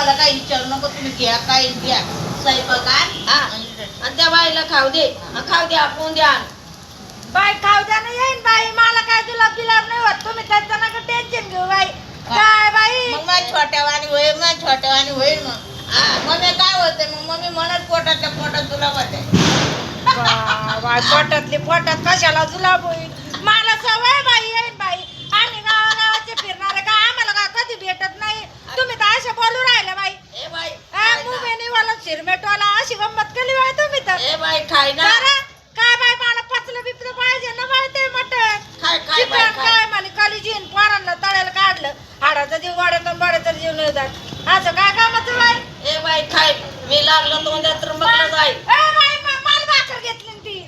आम्हाला काही विचारू नको तुम्ही घ्या काय घ्या स्वयंपाक आणि त्या बाईला खाऊ दे खाऊ द्या आपण द्या बाई खाऊ द्या ना येईन बाई मला काय जुलाब बिलाब नाही होत तुम्ही त्याचं नका टेन्शन घेऊ बाई काय बाई मग माझ्या छोट्यावानी होईल ना छोट्यावानी होईल मग मम्मी काय होते मग मम्मी म्हणत पोटातल्या पोटात तुला होते पोटातली पोटात कशाला जुलाब होईल मला सवय बाई येईन बाई आम्ही गावागावाचे फिरणारे का आम्हाला का कधी भेटत नाही तुम्ही तर अशा बोलू राहिले बाई ए बाई मुंबईवाला शिरमेटवाला अशी गंमत केली बाई तुम्ही तर ए बाई खाय ना काय बाई मला पचलं बिपलं पाहिजे ना बाई ते मटण खाय खाय बाई, खाय. काय म्हणे कलिजीन पोरांना तळ्याला काढलं हाडाचा जीव वाढत वाढत जीव नाही जात असं काय कामाचं बाई ए बाई खाय मी लागलो तोंडात तर मग बाई बाई माल भाकर घेतली ना ती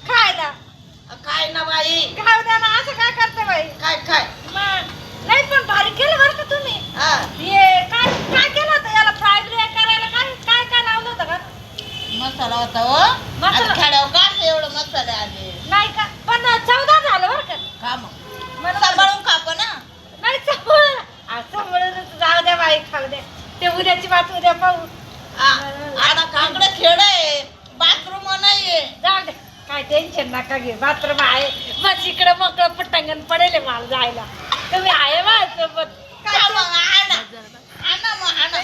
खायला खाय ना बाई खाऊ द्या ना असं काय करते बाई खाय खाय नाही पण भारी केलं बरं का तुम्ही हा हे काय काय केलं होतं याला फ्राईड करायला काय काय काय लावलं होतं का मसाला होता हो मसाला? आता खेड्यावर काढ एवढं मसाले आले नाही का पण 14 झालं बरं का खा मग मला सांभाळून खाप ना नाही सांभाळून जाऊ द्या बाई खाऊ द्या ते उद्याची बात उद्या पाहू आता काकडे खेळ आहे बाथरूम नाहीये जाऊ दे काय टेन्शन नका घे बाथरूम आहे बस इकडे मोकळं पटांगण पडेल मला जायला तुम्ही आहे माझ्यासोबत